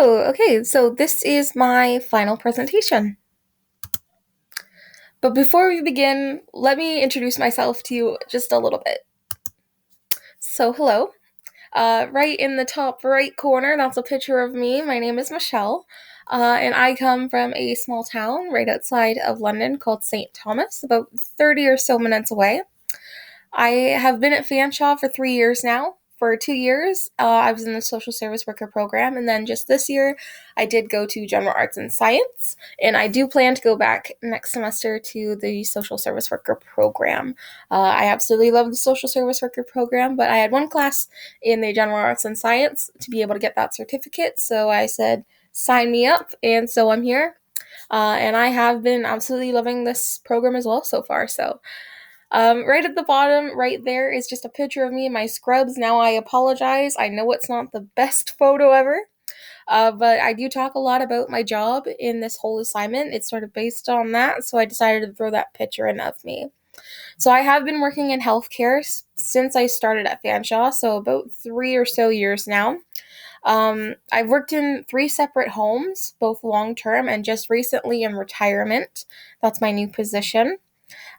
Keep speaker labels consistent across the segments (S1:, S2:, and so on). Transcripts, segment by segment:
S1: Okay, so this is my final presentation. But before we begin, let me introduce myself to you just a little bit. So, hello. Right in the top right corner, that's a picture of me. My name is Michelle, and I come from a small town right outside of London called St. Thomas, about 30 or so minutes away. I have been at Fanshawe for 3 years now. For 2 years, I was in the social service worker program, and then just this year, I did go to general arts and science, and I do plan to go back next semester to the social service worker program. I absolutely love the social service worker program, but I had one class in the general arts and science to be able to get that certificate, so I said, sign me up, and so I'm here. And I have been absolutely loving this program as well so far, so right at the bottom, right there, is just a picture of me in my scrubs. Now I apologize. I know it's not the best photo ever, but I do talk a lot about my job in this whole assignment. It's sort of based on that, so I decided to throw that picture in of me. So I have been working in healthcare since I started at Fanshawe, so about 3 or so years now. I've worked in three separate homes, both long term and just recently in retirement. That's my new position.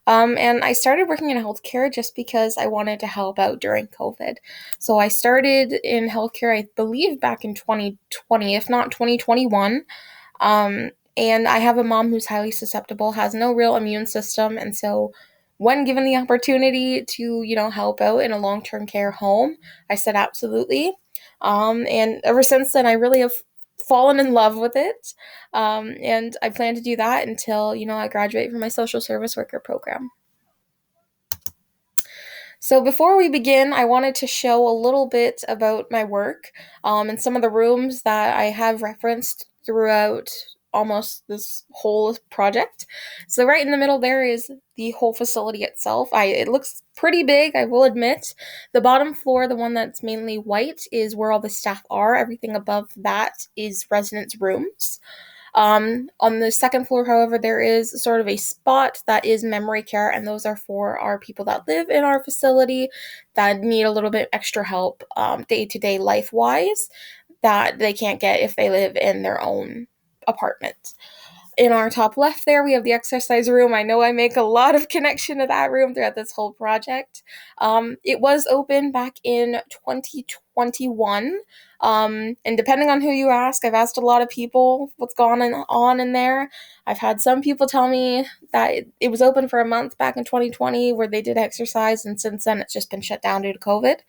S1: And I started working in healthcare just because I wanted to help out during COVID. So I started in healthcare, I believe, back in 2020, if not 2021. And I have a mom who's highly susceptible, has no real immune system. And so when given the opportunity to, help out in a long-term care home, I said absolutely. And ever since then, I really have fallen in love with it. And I plan to do that until, I graduate from my social service worker program. So before we begin, I wanted to show a little bit about my work and some of the rooms that I have referenced throughout almost this whole project. So right in the middle there is the whole facility itself. It looks pretty big, I will admit. The bottom floor, the one that's mainly white, is where all the staff are. Everything above that is residents' rooms. On the second floor, however, there is sort of a spot that is memory care, and those are for our people that live in our facility that need a little bit extra help day to day life wise that they can't get if they live in their own apartment. In our top left there, we have the exercise room. I know I make a lot of connection to that room throughout this whole project. It was open back in 2021. And depending on who you ask, I've asked a lot of people what's gone on in there. I've had some people tell me that it was open for a month back in 2020 where they did exercise, and since then it's just been shut down due to COVID.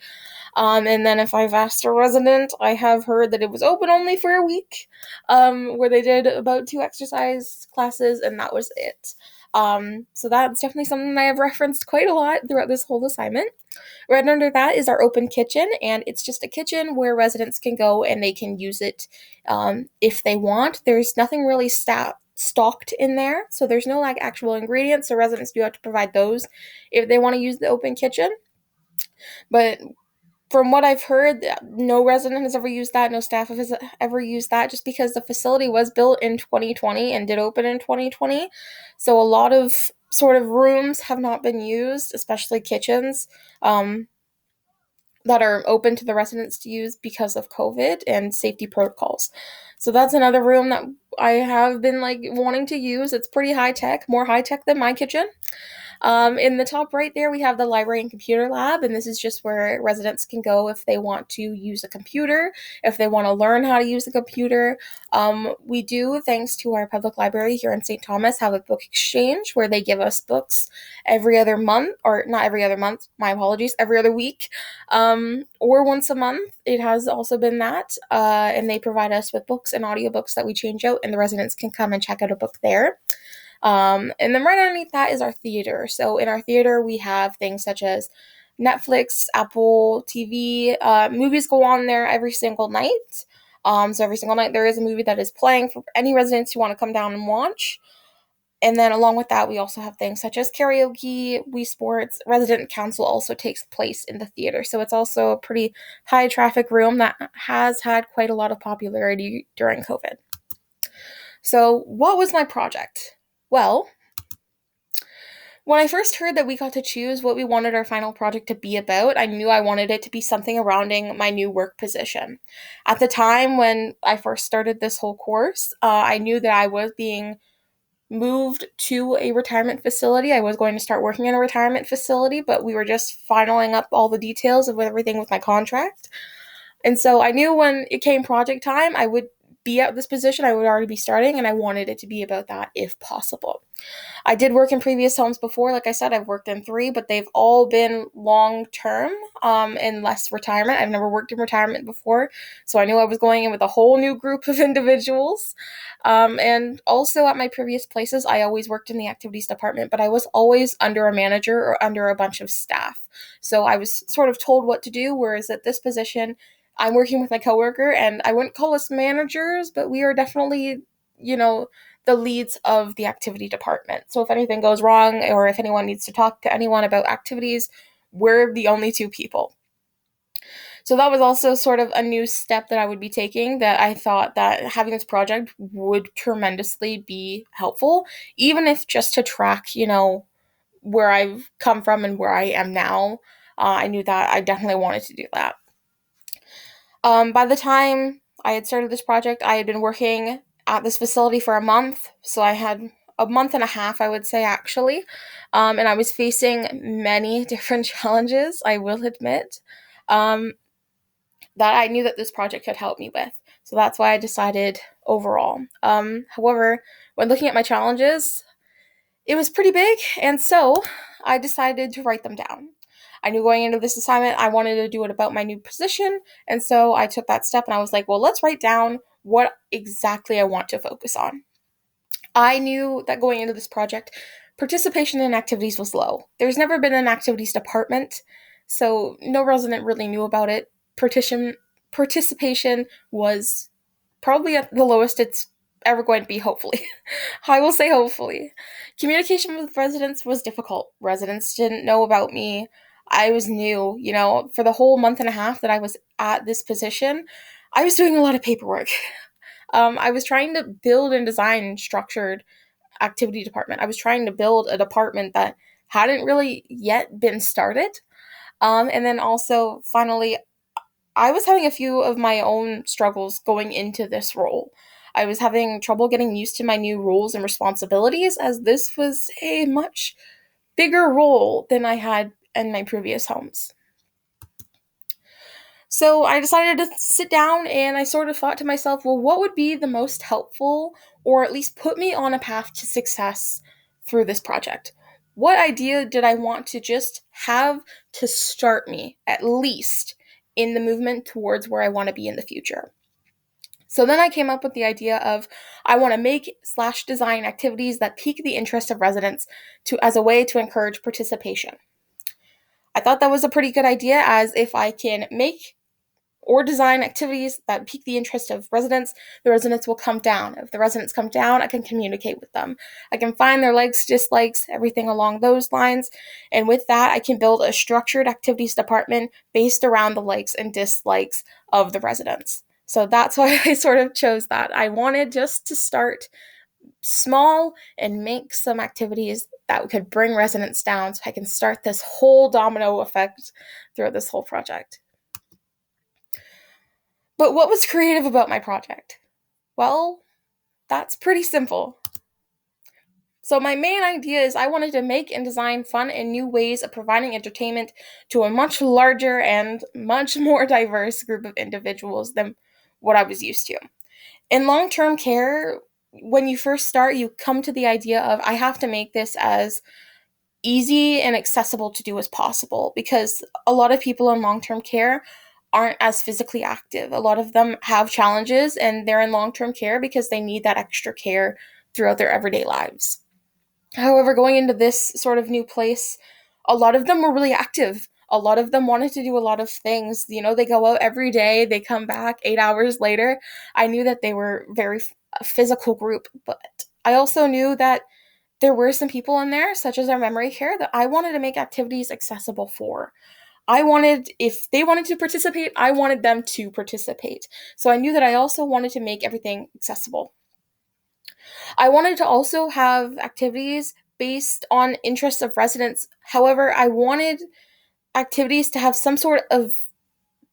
S1: And then if I've asked a resident, I have heard that it was open only for a week, where they did about 2 exercise classes, and that was it. So that's definitely something I have referenced quite a lot throughout this whole assignment. Right under that is our open kitchen, and it's just a kitchen where residents can go and they can use it if they want. There's nothing really stocked in there, so there's no actual ingredients, so residents do have to provide those if they want to use the open kitchen. But from what I've heard, no resident has ever used that, no staff has ever used that, just because the facility was built in 2020 and did open in 2020. So a lot of sort of rooms have not been used, especially kitchens, that are open to the residents to use because of COVID and safety protocols. So that's another room that I have been wanting to use. It's pretty high tech, more high tech than my kitchen. In the top right there, we have the library and computer lab, and this is just where residents can go if they want to use a computer, if they want to learn how to use a computer. We do, thanks to our public library here in St. Thomas, have a book exchange where they give us books every other month, or not every other month, my apologies, every other week, or once a month. It has also been that, and they provide us with books and audiobooks that we change out, and the residents can come and check out a book there. And then right underneath that is our theater. So in our theater, we have things such as Netflix, Apple TV. Movies go on there every single night. So every single night there is a movie that is playing for any residents who want to come down and watch. And then along with that, we also have things such as karaoke, Wii Sports. Resident council also takes place in the theater. So it's also a pretty high traffic room that has had quite a lot of popularity during COVID. So what was my project? Well, When I first heard that we got to choose what we wanted our final project to be about, I knew I wanted it to be something surrounding my new work position. At the time when I first started this whole course, I knew that I was being moved to a retirement facility. I was going to start working in a retirement facility, but we were just finaling up all the details of everything with my contract. And so I knew when it came project time, I would be at this position, I would already be starting, and I wanted it to be about that if possible. I did work in previous homes before. Like I said, I've worked in 3, but they've all been long term and less retirement. I've never worked in retirement before, so I knew I was going in with a whole new group of individuals. And also at my previous places, I always worked in the activities department, but I was always under a manager or under a bunch of staff. So I was sort of told what to do, whereas at this position, I'm working with my coworker, and I wouldn't call us managers, but we are definitely, you know, the leads of the activity department. So if anything goes wrong or if anyone needs to talk to anyone about activities, we're the only 2 people. So that was also sort of a new step that I would be taking, that I thought that having this project would tremendously be helpful, even if just to track, where I've come from and where I am now. I knew that I definitely wanted to do that. By the time I had started this project, I had been working at this facility for a month. So I had a month and a half, I would say, actually. And I was facing many different challenges, I will admit, um, that I knew that this project could help me with. So that's why I decided overall. However, when looking at my challenges, it was pretty big, and so I decided to write them down. I knew going into this assignment I wanted to do it about my new position, and so I took that step and I was like, well, let's write down what exactly I want to focus on. I knew that going into this project, participation in activities was low. There's never been an activities department, so no resident really knew about it. Participation was probably at the lowest it's ever going to be, hopefully. I will say hopefully. Communication with residents was difficult. Residents didn't know about me. I was new, for the whole month and a half that I was at this position, I was doing a lot of paperwork. I was trying to build and design structured activity department. I was trying to build a department that hadn't really yet been started. And then also, finally, I was having a few of my own struggles going into this role. I was having trouble getting used to my new roles and responsibilities, as this was a much bigger role than I had in my previous homes. So I decided to sit down and I sort of thought to myself, well, what would be the most helpful or at least put me on a path to success through this project? What idea did I want to just have to start me, at least, in the movement towards where I want to be in the future? So then I came up with the idea of I want to make/design activities that pique the interest of residents as a way to encourage participation. I thought that was a pretty good idea, as if I can make or design activities that pique the interest of residents, the residents will come down. If the residents come down, I can communicate with them. I can find their likes, dislikes, everything along those lines. And with that, I can build a structured activities department based around the likes and dislikes of the residents. So that's why I sort of chose that. I wanted just to start small and make some activities that could bring residents down so I can start this whole domino effect throughout this whole project. But what was creative about my project? Well, that's pretty simple. So my main idea is I wanted to make and design fun and new ways of providing entertainment to a much larger and much more diverse group of individuals than what I was used to. In long-term care, when you first start, you come to the idea of I have to make this as easy and accessible to do as possible, because a lot of people in long-term care aren't as physically active. A lot of them have challenges and they're in long-term care because they need that extra care throughout their everyday lives. However, going into this sort of new place, a lot of them were really active. A lot of them wanted to do a lot of things. They go out every day, they come back 8 hours later. I knew that they were a physical group, but I also knew that there were some people in there, such as our memory care, that I wanted to make activities accessible for. If they wanted to participate, I wanted them to participate. So I knew that I also wanted to make everything accessible. I wanted to also have activities based on interests of residents. However, I wanted activities to have some sort of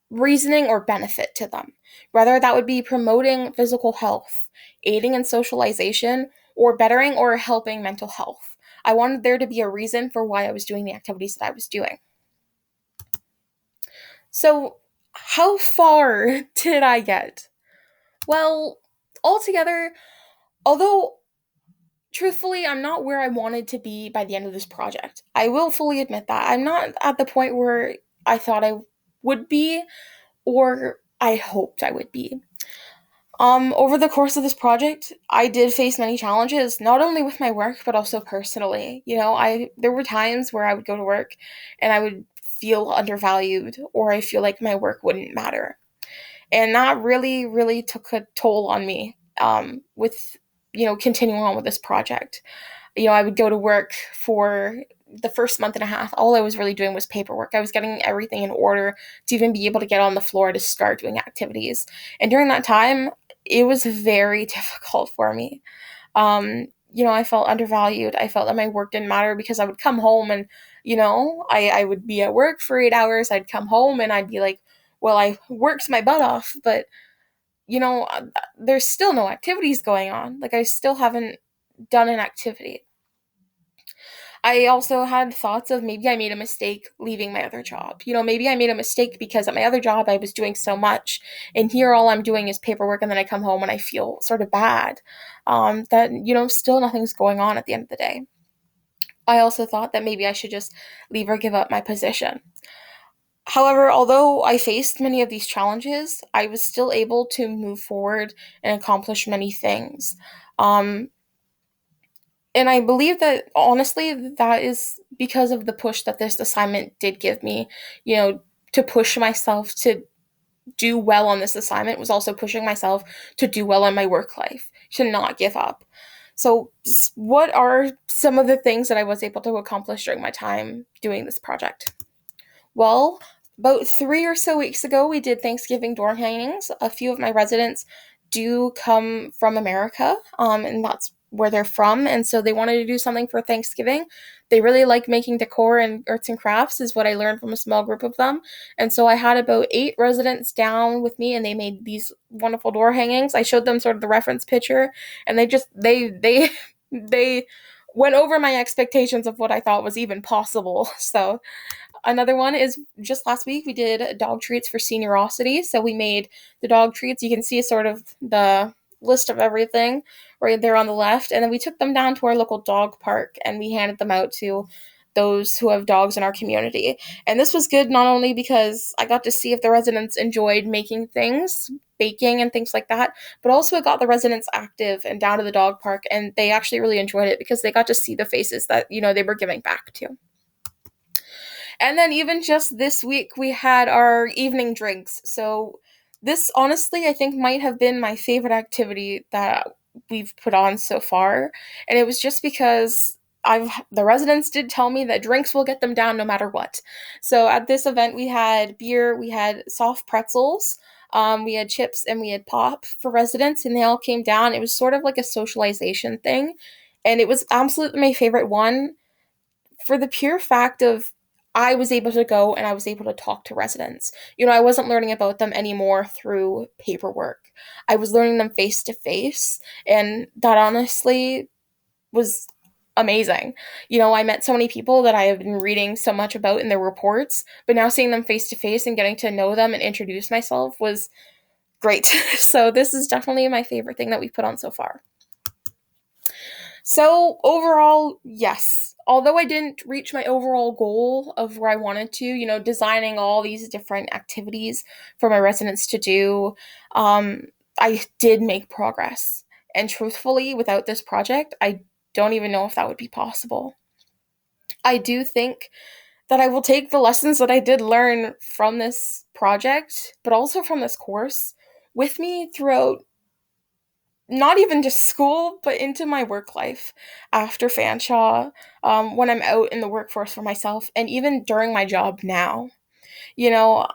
S1: reasoning or benefit to them, whether that would be promoting physical health, aiding in socialization, or bettering or helping mental health. I wanted there to be a reason for why I was doing the activities that I was doing. So, how far did I get? Well, altogether, although truthfully, I'm not where I wanted to be by the end of this project. I will fully admit that. I'm not at the point where I thought I would be or I hoped I would be. Over the course of this project, I did face many challenges, not only with my work, but also personally. There were times where I would go to work and I would feel undervalued or I feel like my work wouldn't matter. And that really, really took a toll on me, with, continuing on with this project. I would go to work for the first month and a half. All I was really doing was paperwork. I was getting everything in order to even be able to get on the floor to start doing activities. And during that time, it was very difficult for me. I felt undervalued. I felt that my work didn't matter because I would come home and, I would be at work for 8 hours. I'd come home and I'd be like, well, I worked my butt off, but, there's still no activities going on. Like, I still haven't done an activity. I also had thoughts of maybe I made a mistake leaving my other job. Maybe I made a mistake because at my other job I was doing so much, and here all I'm doing is paperwork, and then I come home and I feel sort of bad. That, still nothing's going on at the end of the day. I also thought that maybe I should just leave or give up my position. However, although I faced many of these challenges, I was still able to move forward and accomplish many things. Um, and I believe that honestly, that is because of the push that this assignment did give me. You know, to push myself to do well on this assignment was also pushing myself to do well in my work life, to not give up. So, what are some of the things that I was able to accomplish during my time doing this project? Well, about 3 or so weeks ago, we did Thanksgiving door hangings. A few of my residents do come from America, and that's where they're from. And so they wanted to do something for Thanksgiving. They really like making decor and arts and crafts, is what I learned from a small group of them. And so I had about 8 residents down with me, and they made these wonderful door hangings. I showed them sort of the reference picture, and they went over my expectations of what I thought was even possible. So another one is just last week we did dog treats for seniorosity. So we made the dog treats. You can see sort of the list of everything right there on the left. And then we took them down to our local dog park and we handed them out to those who have dogs in our community. And this was good not only because I got to see if the residents enjoyed making things, baking and things like that, but also it got the residents active and down to the dog park, and they actually really enjoyed it because they got to see the faces that, they were giving back to. And then even just this week, we had our evening drinks. So this honestly, I think might have been my favorite activity that we've put on so far. And it was just because the residents did tell me that drinks will get them down no matter what. So at this event, we had beer, we had soft pretzels, we had chips, and we had pop for residents, and they all came down. It was sort of like a socialization thing. And it was absolutely my favorite one for the pure fact of I was able to go and I was able to talk to residents. I wasn't learning about them anymore through paperwork. I was learning them face to face, and that honestly was amazing. I met so many people that I have been reading so much about in their reports, but now seeing them face to face and getting to know them and introduce myself was great. So this is definitely my favorite thing that we've put on so far. So overall, yes. Although I didn't reach my overall goal of where I wanted to, designing all these different activities for my residents to do, I did make progress. And truthfully, without this project, I don't even know if that would be possible. I do think that I will take the lessons that I did learn from this project, but also from this course, with me throughout not even just school, but into my work life after Fanshawe, when I'm out in the workforce for myself, and even during my job now. You know,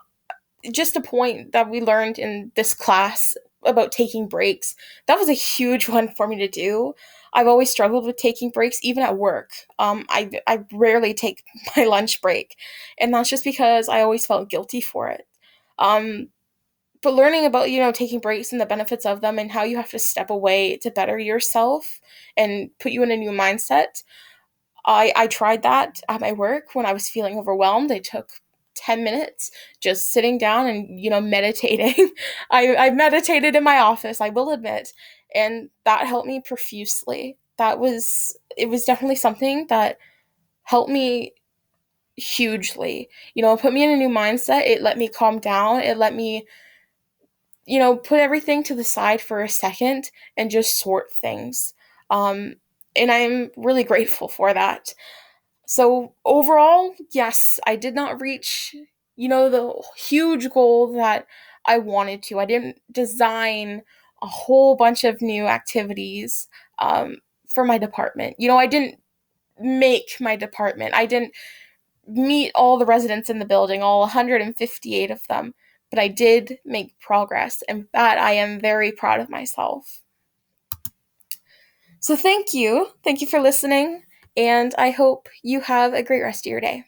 S1: just a point that we learned in this class about taking breaks. That was a huge one for me to do. I've always struggled with taking breaks, even at work. I rarely take my lunch break, and that's just because I always felt guilty for it. Um, but learning about, taking breaks and the benefits of them and how you have to step away to better yourself and put you in a new mindset, I tried that at my work when I was feeling overwhelmed. I took 10 minutes just sitting down and, meditating. I meditated in my office, I will admit, and that helped me profusely. It was definitely something that helped me hugely. It put me in a new mindset. It let me calm down. It let me, put everything to the side for a second and just sort things. Um, and I'm really grateful for that. So overall, yes, I did not reach, the huge goal that I wanted to. I didn't design a whole bunch of new activities for my department. I didn't make my department. I didn't meet all the residents in the building, all 158 of them, but I did make progress, and that I am very proud of myself. So thank you. Thank you for listening, and I hope you have a great rest of your day.